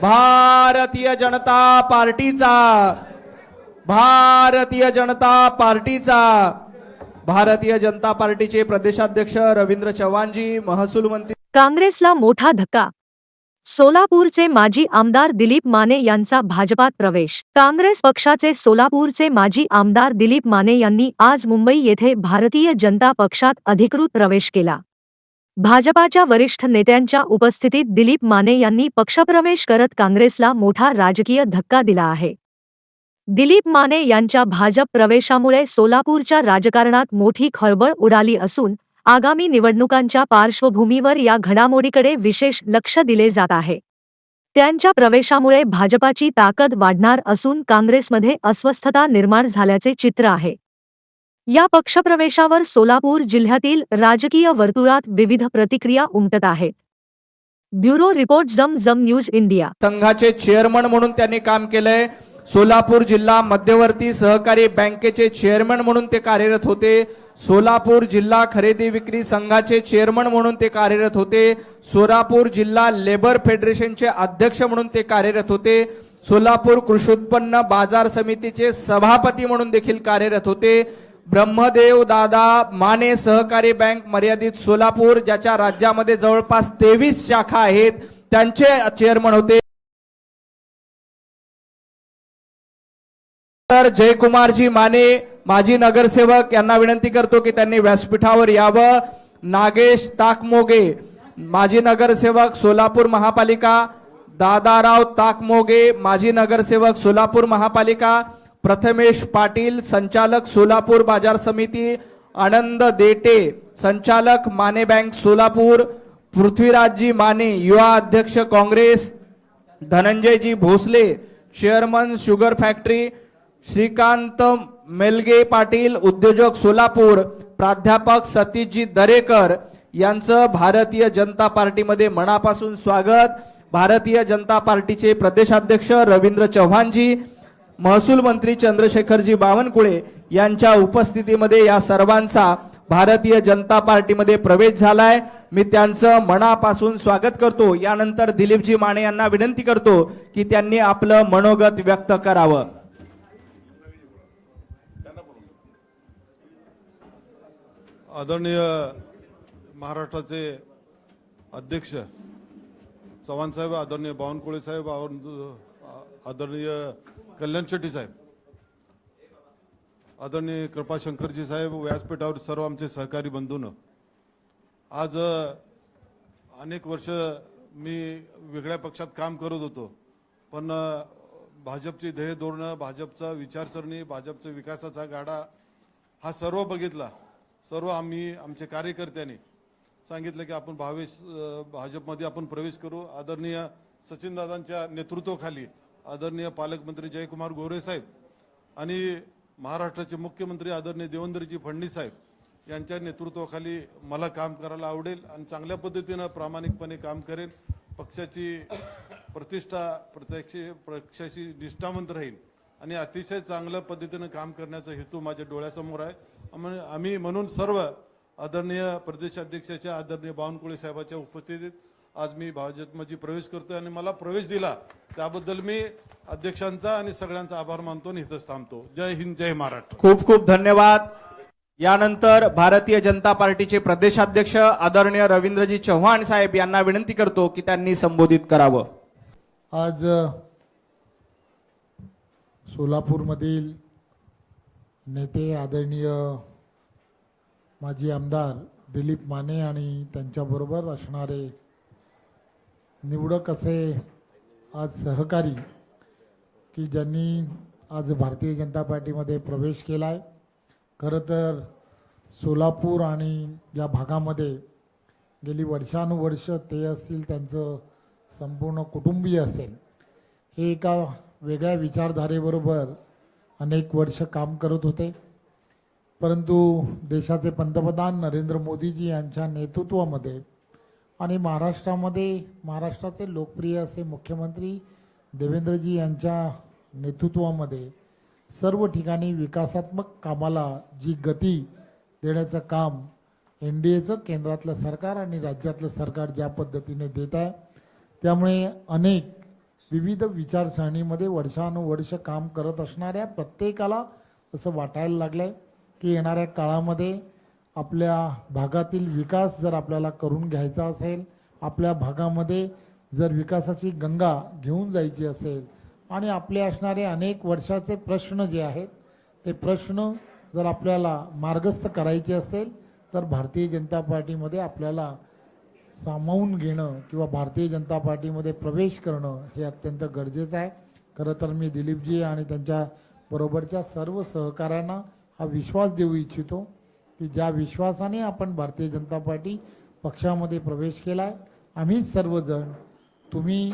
भारतीय जनता पार्टीचा, भारतीय जनता पार्टीचा, भारतीय जनता पार्टीचे प्रदेशाध्यक्ष रवींद्र चव्हाणजी, महसूल मंत्री। काँग्रेसला मोठा धक्का, सोलापूरचे माजी आमदार दिलीप माने यांचा भाजपात प्रवेश। काँग्रेस पक्षाचे सोलापूरचे माजी आमदार दिलीप माने यांनी आज मुंबई येथे भारतीय जनता पक्षात अधिकृत प्रवेश केला। भाजपाच्या वरिष्ठ नेत्यांच्या उपस्थितीत दिलीप माने यांनी पक्षप्रवेश करत काँग्रेसला मोठा राजकीय धक्का दिला आहे। दिलीप माने यांच्या भाजप प्रवेशामुळे सोलापूरच्या राजकारणात मोठी खळबळ उडाली असून आगामी निवडणुकांच्या पार्श्वभूमीवर या घडामोडीकडे विशेष लक्ष दिले जात आहे। त्यांच्या प्रवेशामुळे भाजपाची ताकद वाढणार असून काँग्रेसमध्ये अस्वस्थता निर्माण झाल्याचे चित्र आहे। या पक्षप्रवेशावर सोलापूर जिल्ह्यातील राजकीय वर्तुळात विविध प्रतिक्रिया उमटत आहेत। ब्युरो रिपोर्ट जम न्यूज इंडिया। संघाचे चेअरमन म्हणून त्यांनी काम केलंय। सोलापूर जिल्हा मध्यवर्ती सहकारी बँकेचे चेअरमन म्हणून ते कार्यरत होते। सोलापूर जिल्हा खरेदी विक्री संघाचे चेअरमन म्हणून ते कार्यरत होते। सोलापूर जिल्हा लेबर फेडरेशनचे अध्यक्ष म्हणून ते कार्यरत होते। सोलापूर कृषी उत्पन्न बाजार समितीचे सभापती म्हणून देखील कार्यरत होते। ब्रह्मदेव दादा माने सहकारी बँक मर्यादित सोलापूर, ज्याच्या राज्यामध्ये जवळपास 23 शाखा आहेत, त्यांचे चेअरमन होते। तर जयकुमारजी माने माजी नगरसेवक यांना विनंती करतो की त्यांनी व्यासपीठावर यावं। नागेश ताकमोगे माजी नगरसेवक सोलापूर महापालिका, दादाराव ताकमोगे माजी नगरसेवक सोलापूर महापालिका, प्रथमेश पाटील संचालक सोलापूर बाजार समिती, आनंद देटे संचालक माने बँक सोलापूर, पृथ्वीराजजी माने युवा अध्यक्ष Congress, Dhananjayji Bhosale chairman sugar factory, Shrikant Melge Patil उद्योजक सोलापूर, प्राध्यापक सतीशजी दरेकर यांचं भारतीय जनता पार्टीमध्ये मनापासून स्वागत। भारतीय जनता पार्टीचे प्रदेशाध्यक्ष रवींद्र चव्हाणजी, महसूल मंत्री चंद्रशेखरजी बावनकुळे यांच्या उपस्थितीमध्ये या सर्वांचा भारतीय जनता पार्टीमध्ये प्रवेश झालाय। मी त्यांचं मनापासून स्वागत करतो। यानंतर दिलीपजी माने यांना विनंती करतो की त्यांनी आपलं मनोगत व्यक्त करावं। आदरणीय महाराष्ट्राचे अध्यक्ष चव्हाण साहेब, आदरणीय बावनकुळे साहेब, आदरणीय कल्याण शेट्टी साहेब, आदरणीय कृपाशंकरजी साहेब, व्यासपीठावर सर्व आमचे सहकारी बंधूंनो, आज अनेक वर्ष मी वेगळ्या पक्षात काम करत होतो, पण भाजपची ध्येय धोरणं, भाजपचा विचारसरणी, भाजपचा विकासाचा गाडा हा सर्व बघितला। सर्व आम्ही आमचे कार्यकर्त्यांनी सांगितलं की आपण भाजपमध्ये आपण प्रवेश करू। आदरणीय सचिन दादांच्या नेतृत्वाखाली आदरणीय पालकमंत्री जयकुमार गोरे साहेब आणि महाराष्ट्राचे मुख्यमंत्री आदरणीय देवेंद्रजी फडणवीस साहेब यांच्या नेतृत्वाखाली मला काम करायला आवडेल आणि चांगल्या पद्धतीने प्रामाणिकपणे काम करेन। पक्षाची प्रतिष्ठा पक्षाशी निष्ठावंत राहील आणि अतिशय चांगल्या पद्धतीने काम करण्याचा हेतू माझ्या डोळ्यासमोर आहे। आम्ही म्हणून सर्व आदरणीय प्रदेशाध्यक्षाच्या आदरणीय बावनकुळे साहेबांच्या उपस्थितीत आज मी भाजपमध्ये प्रवेश करतोय आणि मला प्रवेश दिला त्याबद्दल मी अध्यक्षांचा आणि सगळ्यांचा आभार मानतो आणि इथंच थांबतो। जय हिंद, जय महाराष्ट्र। खूप खूप धन्यवाद। यानंतर भारतीय जनता पार्टीचे प्रदेशाध्यक्ष आदरणीय रवींद्रजी चव्हाण साहेब यांना विनंती करतो की त्यांनी संबोधित करावं। आज सोलापूरमधील नेते आदरणीय माजी आमदार दिलीप माने आणि त्यांच्याबरोबर असणारे निवडक असे आज सहकारी की ज्यांनी आज भारतीय जनता पार्टीमध्ये प्रवेश केला आहे। खरं तर सोलापूर आणि या भागामध्ये गेली वर्षानुवर्ष ते असतील, त्यांचं संपूर्ण कुटुंबीय असेल, हे एका वेगळ्या विचारधारेबरोबर अनेक वर्ष काम करत होते, परंतु देशाचे पंतप्रधान नरेंद्र मोदीजी यांच्या नेतृत्वामध्ये आणि महाराष्ट्राचे लोकप्रिय असे मुख्यमंत्री देवेंद्रजी यांच्या नेतृत्वामध्ये सर्व ठिकाणी विकासात्मक कामाला जी गती देण्याचं काम एनडीएचं केंद्रातलं सरकार आणि राज्यातलं सरकार ज्या पद्धतीने देत आहे, त्यामुळे अनेक विविध विचारसरणीमध्ये वर्षानुवर्ष काम करत असणाऱ्या प्रत्येकाला असं वाटायला लागलंय की येणाऱ्या काळामध्ये आपल्या भागातील विकास जर आपल्याला करून घ्यायचा असेल, आपल्या भागामध्ये जर विकासाची गंगा घेऊन जायची असेल आणि आपले असणारे अनेक वर्षाचे प्रश्न जे आहेत ते प्रश्न जर आपल्याला मार्गस्थ करायचे असेल तर भारतीय जनता पार्टीमध्ये आपल्याला सामावून घेणं किंवा भारतीय जनता पार्टीमध्ये प्रवेश करणं हे अत्यंत गरजेचं आहे. खरं तर मी दिलीपजी आणि त्यांच्या बरोबरच्या सर्व सहकाऱ्यांना हा विश्वास देऊ इच्छितो की ज्या विश्वासाने आपण भारतीय जनता पार्टी पक्षामध्ये प्रवेश केला आहे, आम्ही सर्वजण तुम्ही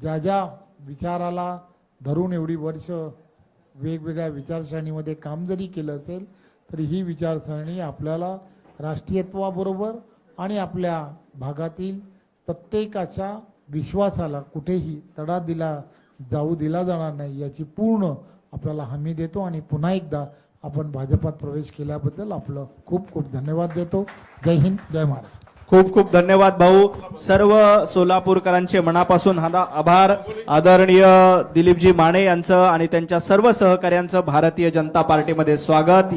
ज्या ज्या विचाराला धरून एवढी वर्ष वेगवेगळ्या विचारसरणीमध्ये काम जरी केलं असेल तरी ही विचारसरणी आपल्याला राष्ट्रीयत्वाबरोबर आणि आपल्या भागातील प्रत्येकाच्या विश्वासाला कुठेही तडा दिला जाणार नाही याची पूर्ण आपल्याला हमी देतो आणि पुन्हा एकदा आपण भाजपात प्रवेश केल्याबद्दल आपलं खूप खूप धन्यवाद देतो. जय हिंद, जय महाराष्ट्र. खूप खूप धन्यवाद भाऊ. सर्व सोलापूरकरांचे मनापासून आभार. आदरणीय दिलीपजी माने यांचं आणि त्यांच्या सर्व सहकाऱ्यांचं भारतीय जनता पार्टीमध्ये स्वागत.